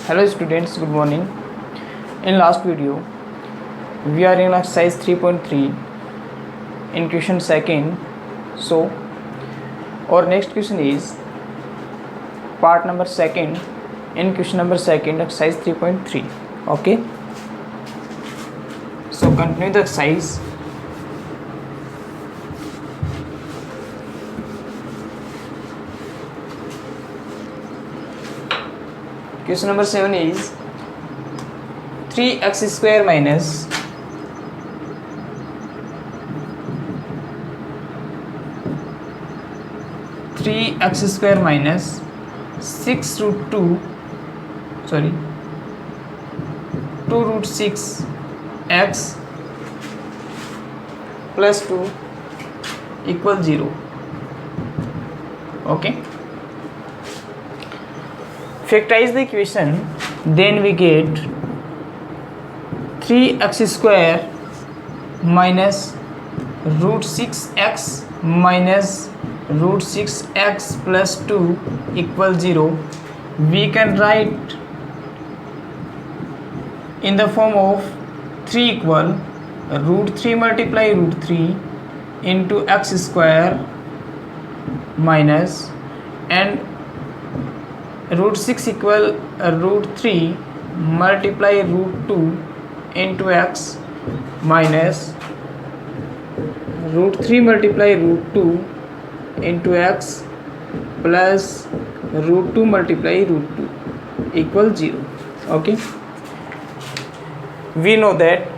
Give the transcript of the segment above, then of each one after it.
Hello students, good morning. In last video, we are in exercise 3.3 in question second. So, our next question is part number second in question number second exercise 3.3. Okay. So, continue the exercise. Question number 7 is 3x square minus 6 root 2 root 6 x plus 2 equal 0. Okay. Factorize the equation, then we get 3x square minus root 6x minus root 6x plus 2 equal 0. We can write in the form of 3 equal root 3 multiply root 3 into x square minus and root 6 equal root 3 multiply root 2 into x minus root 3 multiply root 2 into x plus root 2 multiply root 2 equal 0. Okay. We know that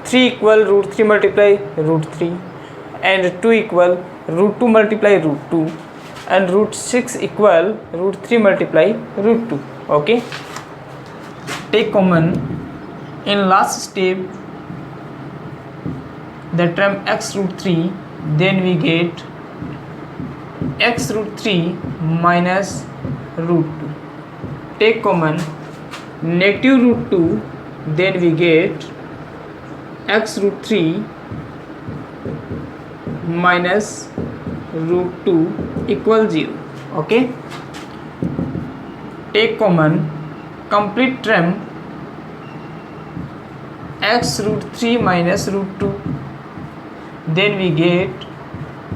3 equal root 3 multiply root 3 and 2 equal root 2 multiply root 2 and root 6 equal root 3 multiply root 2. Okay. Take common in last step the term x root 3, then we get x root 3 minus root 2. Take common negative root 2, then we get x root 3 minus root 2 equal 0. Okay. Take common complete term x root 3 minus root 2, then we get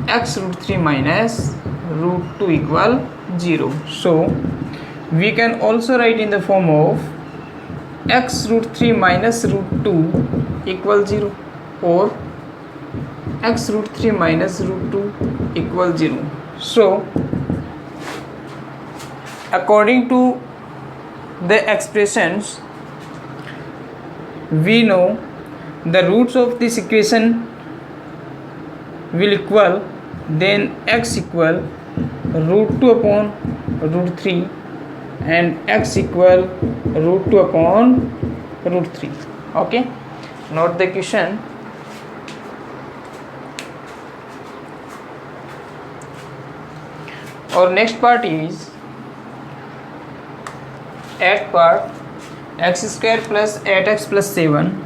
x root 3 minus root 2 equal 0. So we can also write in the form of x root 3 minus root 2 equal 0 or x root 3 minus root 2 equal 0. So according to the expressions, we know the roots of this equation will equal, then x equal root 2 upon root 3 and x equal root 2 upon root 3. Okay. Note the question. Our next part is 8th part, x square plus 8x plus 7,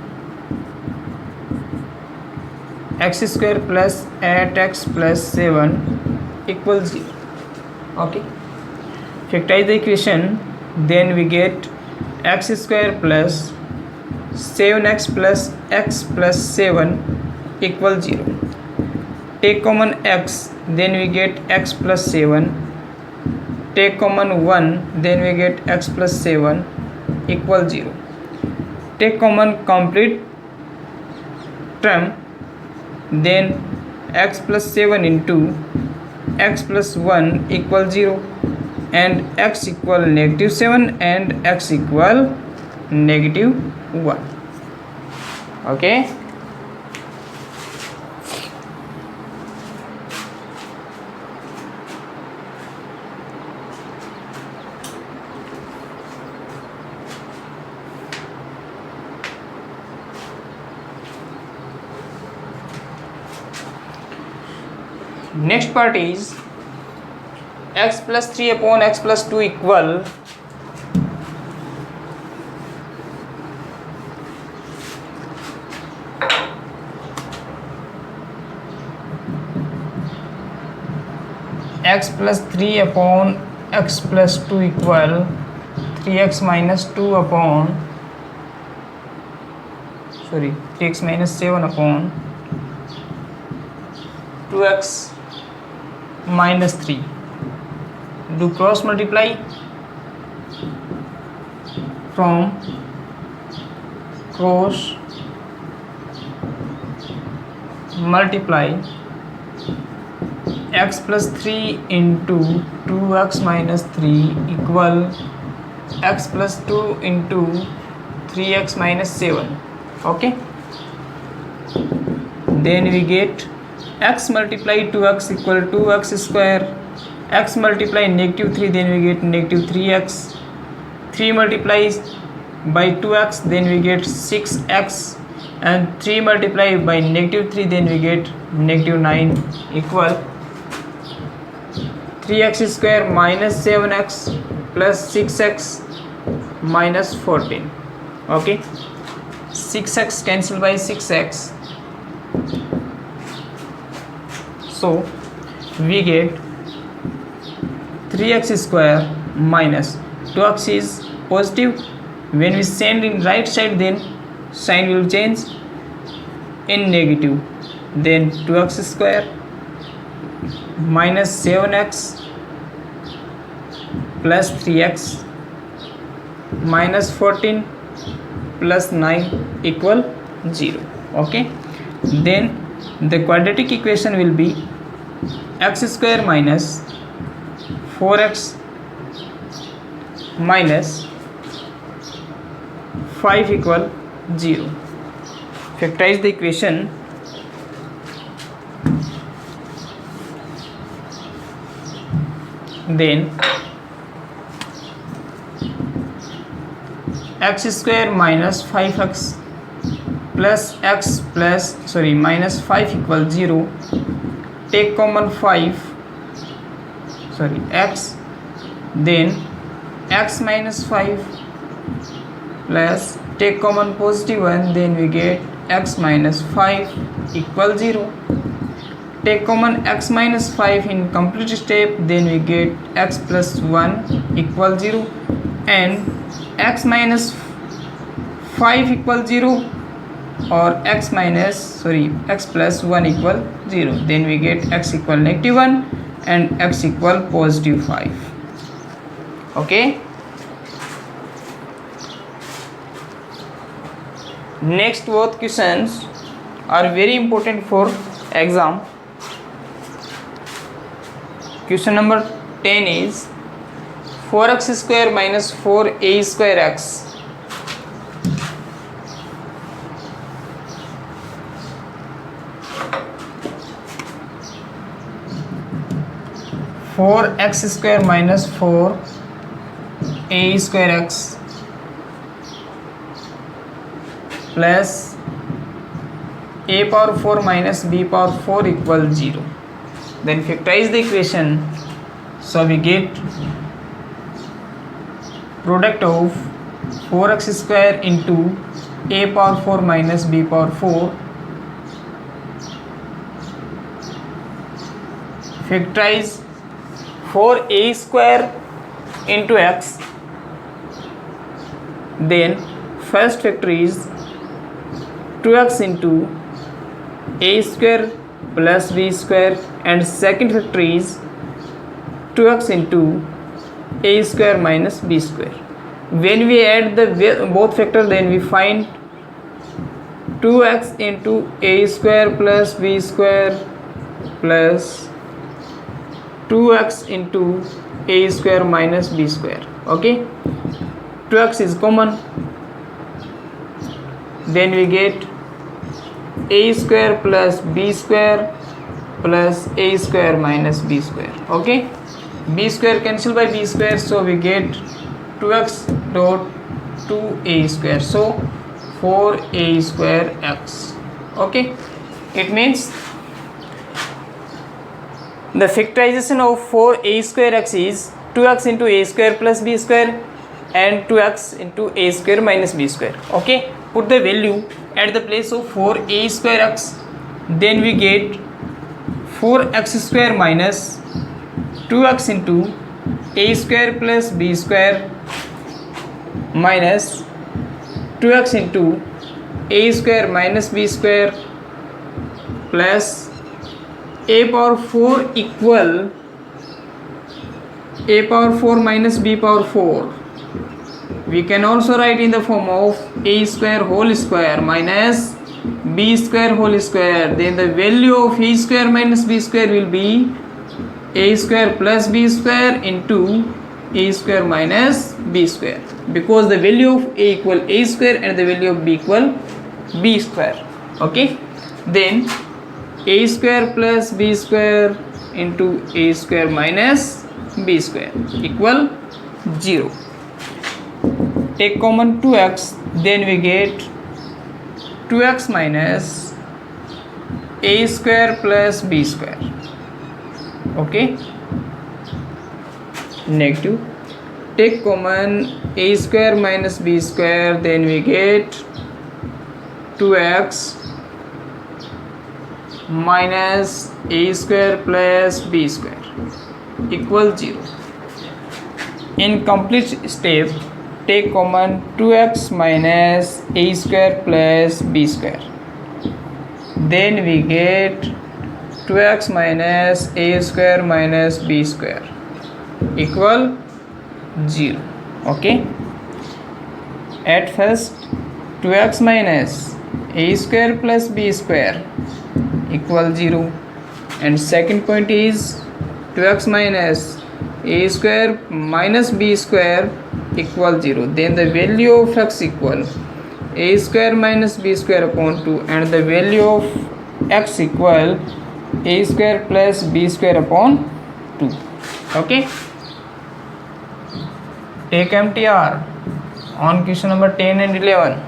x square plus 8x plus 7 equals 0. Okay. Factorize the equation, then we get x square plus 7x plus x plus 7 equals 0. Take common x, then we get x plus 7. Take common 1, then we get x plus 7 equals 0. Take common complete term, then x plus 7 into x plus 1 equals 0 and x equal negative 7 and x equal negative 1. Okay. Next part is x plus 3 upon x plus 2 equal x plus 3 upon x plus 2 equal 3x minus 2 upon 3x minus 7 upon 2x minus 3. Do cross multiply from cross multiply x plus 3 into 2x minus 3 equal x plus 2 into 3x minus 7. Okay, then we get x multiply 2x equal 2x square, x multiply negative 3, then we get negative 3x, 3 multiplies by 2x, then we get 6x, and 3 multiplied by negative 3, then we get negative 9 equal 3x square minus 7x plus 6x minus 14. Okay, 6x cancel by 6x, so we get 3x square minus 2x is positive. When we send in right side, then sign will change in negative, then 2x square minus 7x plus 3x minus 14 plus 9 equal 0. Okay, then the quadratic equation will be x square minus 4x minus 5 equal 0. Factorize the equation. Then x square minus 5x plus x plus minus 5 equal 0. Take common 5 x, then x minus 5 plus take common positive 1, then we get x minus 5 equal 0. Take common x minus 5 in complete step, then we get x plus 1 equal 0, and x minus 5 equal 0 or x plus 1 equal 0, then we get x equal negative 1 and x equal positive 5. Okay, next both questions are very important for exam. Question number 10 is 4x square minus 4a square x. Four x square minus 4a square x plus a power 4 minus b power 4 equal 0. Then factorize the equation. So we get product of 4x square into a power 4 minus b power 4. Factorize 4a square into x. Then first factor is 2x into a square plus b square, and second factor is 2x into a square minus b square. When we add the both factors, then we find 2x into a square plus b square plus 2x into a square minus b square. Okay, 2x is common, then we get a square plus b square plus a square minus b square. Okay, b square cancel by b square, so we get 2x dot 2a square, so 4a square x. Okay, it means the factorization of 4a square x is 2x into a square plus b square and 2x into a square minus b square. Okay, put the value at the place of 4a square x, then we get 4x square minus 2x into a square plus b square minus 2x into a square minus b square plus a power 4 equal a power 4 minus b power 4. We can also write in the form of a square whole square minus b square whole square. Then the value of a square minus b square will be a square plus b square into a square minus b square, because the value of a equal a square and the value of b equal b square. Okay, then a square plus b square into a square minus b square equal 0. Take common 2x, then we get 2x minus a square plus b square. Okay, negative. Take common a square minus b square, then we get 2x minus a square plus b square equal 0. In complete step, take common 2x minus a square plus b square, then we get 2x minus a square minus b square equal 0. Okay, at first 2x minus a square plus b square equal 0, and second point is 2x minus a square minus b square equal 0. Then the value of x equal a square minus b square upon 2, and the value of x equal a square plus b square upon 2. Okay, take MTR on question number 10 and 11.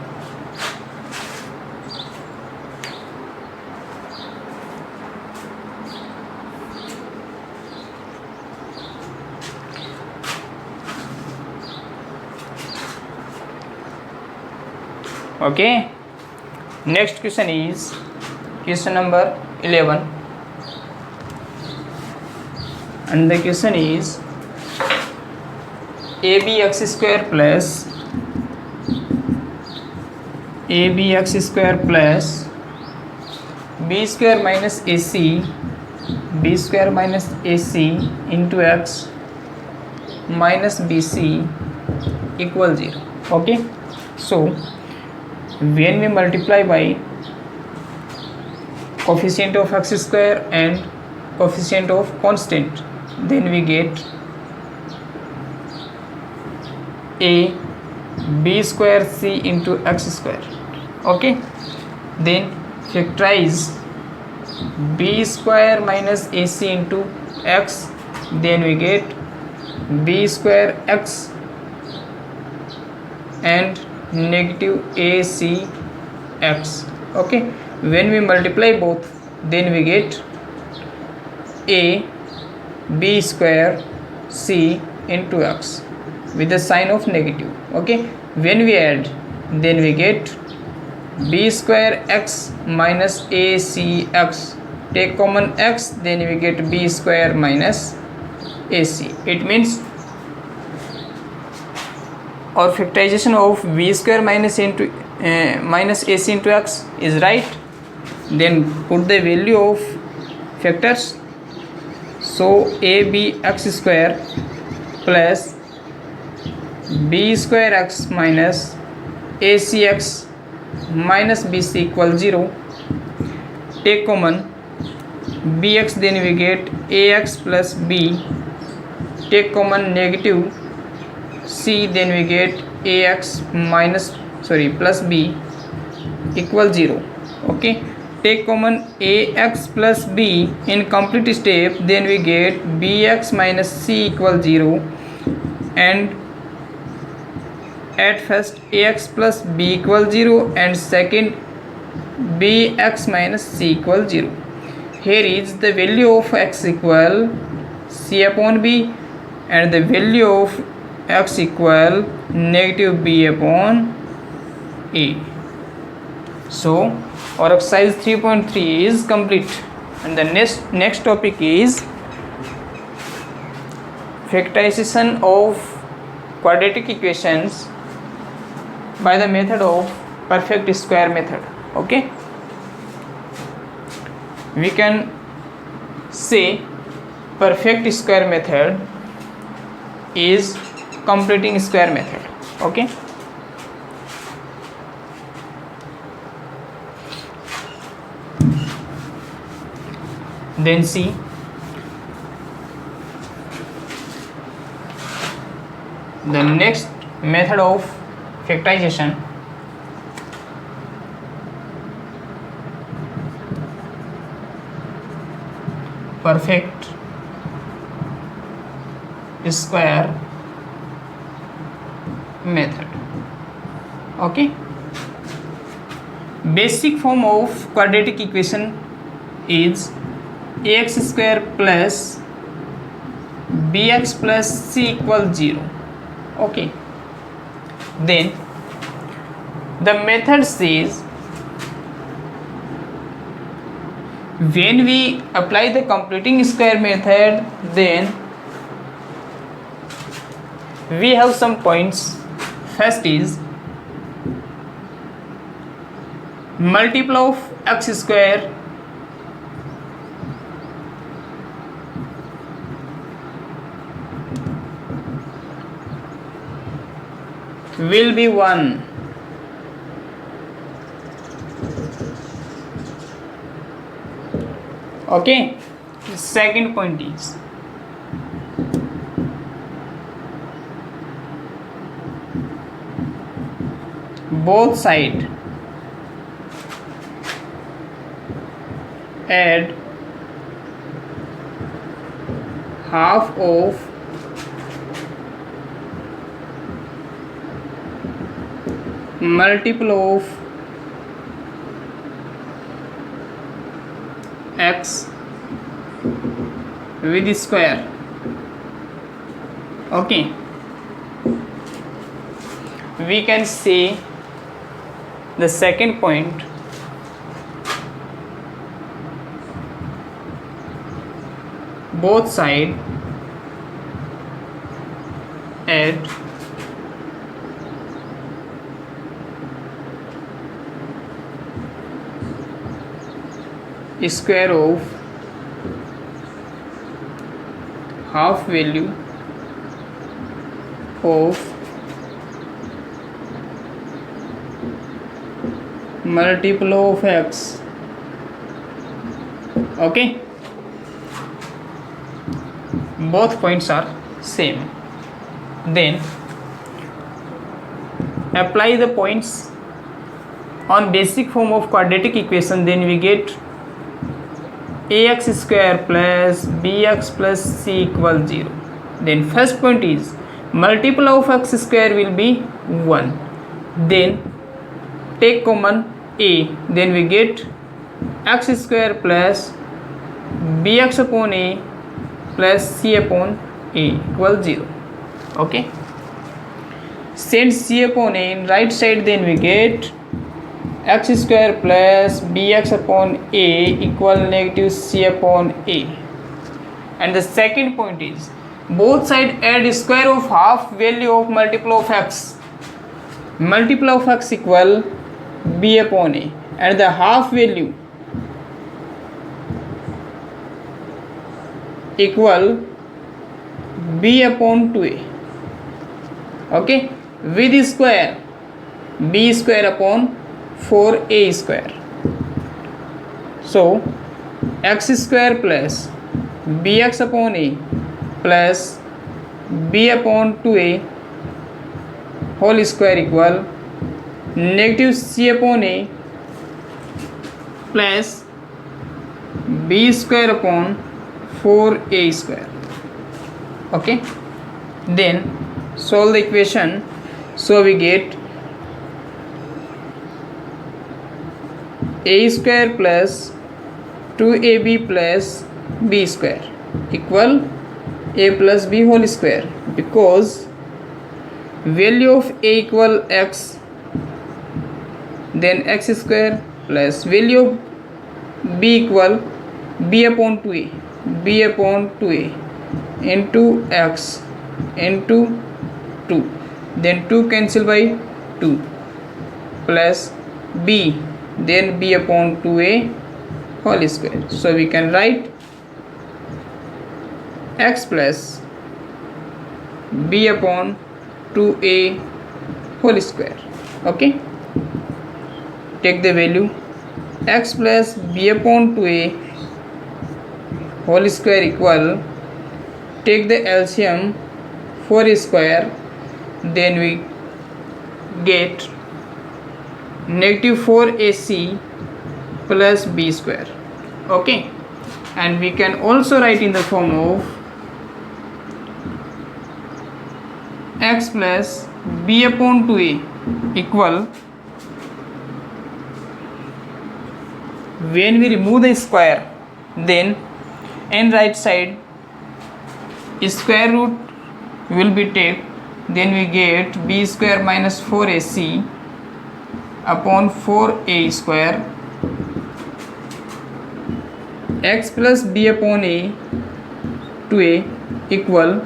Okay, next question is question number 11, and the question is abx square plus abx square plus b square minus ac b square minus ac into x minus bc equal 0. Okay, so when we multiply by coefficient of x square and coefficient of constant, then we get a b square c into x square. Okay, then factorize b square minus ac into x, then we get b square x and negative ac x. Okay, when we multiply both, then we get a b square c into x with the sign of negative. Okay, when we add, then we get b square x minus ac x. Take common x, then we get b square minus ac. It means our factorization of b square minus ac into x is right. Then put the value of factors. So abx square plus b square x minus acx minus bc equal 0. Take common bx, then we get ax plus b. Take common negative c, then we get ax plus b equal 0. Okay, take common ax plus b in complete step, then we get bx minus c equal 0, and at first ax plus b equal 0 and second bx minus c equal 0. Here is the value of x equal c upon b and the value of x equal negative b upon a. So our exercise 3.3 is complete, and the next topic is factorization of quadratic equations by the method of perfect square method. Okay, we can say perfect square method is completing square method. Okay, then see the next method of factorization. Perfect square method. Okay, basic form of quadratic equation is ax square plus bx plus c equals 0. Okay, then the method says when we apply the completing square method, then we have some points. First is multiple of x square will be 1. Okay, the second point is both side add half of multiple of x with square. Okay, we can say the second point both side add square of half value of multiple of x. Okay, both points are same. Then apply the points on basic form of quadratic equation, then we get ax square plus bx plus c equals 0. Then first point is multiple of x square will be 1. Then take common a, then we get x square plus bx upon a plus c upon a equals 0. Okay, send c upon a in right side, then we get x square plus bx upon a equal negative c upon a. And the second point is both side add square of half value of multiple of x. Multiple of x equal b upon a, and the half value equal b upon 2a. Okay, with square b square upon 4a square. So x square plus bx upon a plus b upon 2a whole square equal negative c upon a plus b square upon 4a square. Okay, then solve the equation. So we get a square plus 2ab plus b square equal a plus b whole square, because value of a equal x, then x square plus value of b equal b upon 2a into x into 2, then 2 cancel by 2, plus b, then b upon 2a whole square. So we can write x plus b upon 2a whole square. Okay, take the value x plus b upon 2a whole square equal, take the LCM 4 square, then we get negative 4ac plus b square. Okay, and we can also write in the form of x plus b upon 2a equal, when we remove the square, then in right side square root will be take, then we get b square minus 4ac upon 4a square, x plus b upon a 2a equal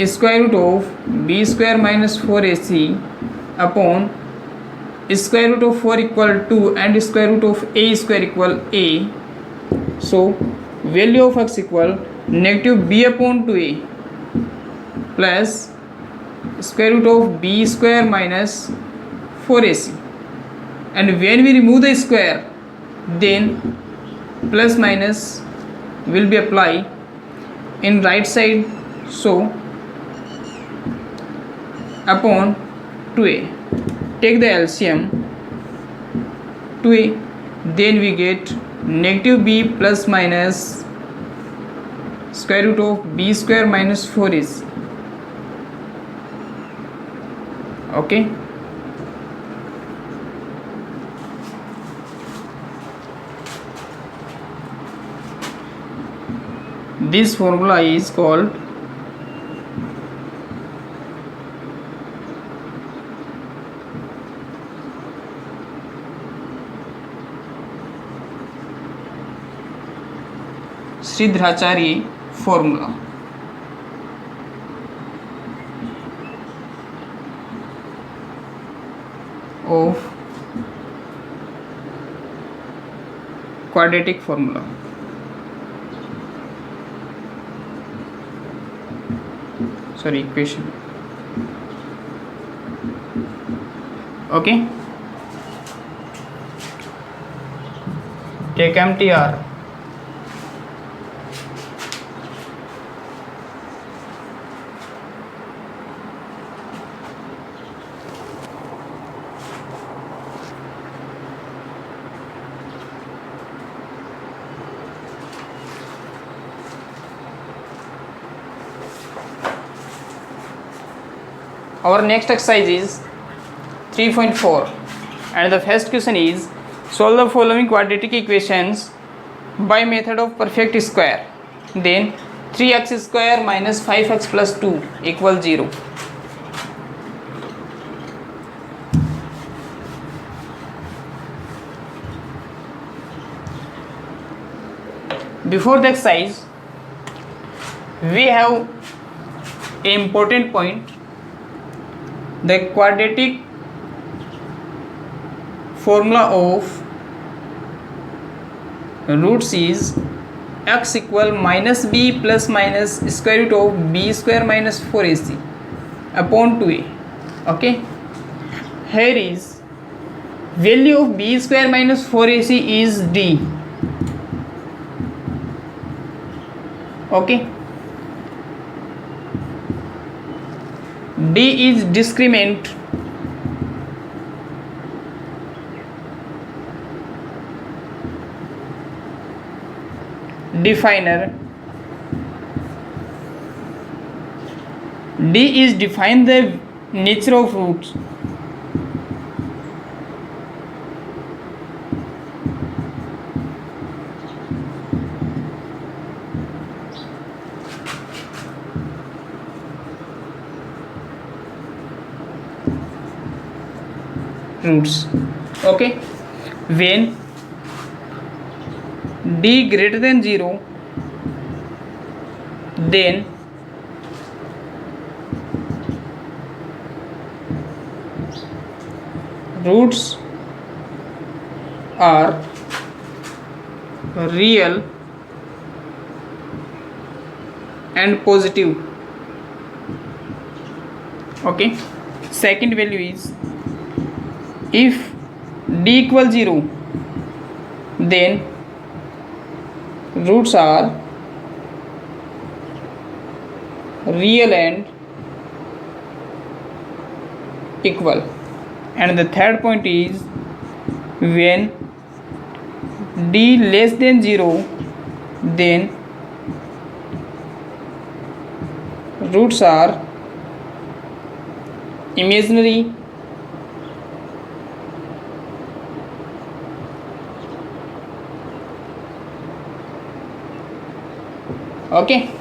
square root of b square minus 4ac upon square root of 4 equal 2 and square root of a square equal a. So value of x equal negative b upon 2a plus square root of b square minus 4ac, and when we remove the square, then plus minus will be applied in right side, so upon 2a, take the LCM 2a, then we get negative b plus minus square root of b square minus 4ac. Okay, this formula is called Sridharacharya formula. Of quadratic formula. Sorry, equation. Okay, take MTR. Our next exercise is 3.4 and the first question is, solve the following quadratic equations by method of perfect square. Then 3x square minus 5x plus 2 equals 0. Before the exercise, we have an important point. The quadratic formula of roots is x equal minus b plus minus square root of b square minus 4ac upon 2a. Okay, here is value of b square minus 4ac is d. Okay, d is discriminant definer. D is define the nature of roots. Okay, when d greater than 0, then roots are real and positive. Okay. Second value is, if d equals 0, then roots are real and equal. And the third point is, when d less than 0, then roots are imaginary okay.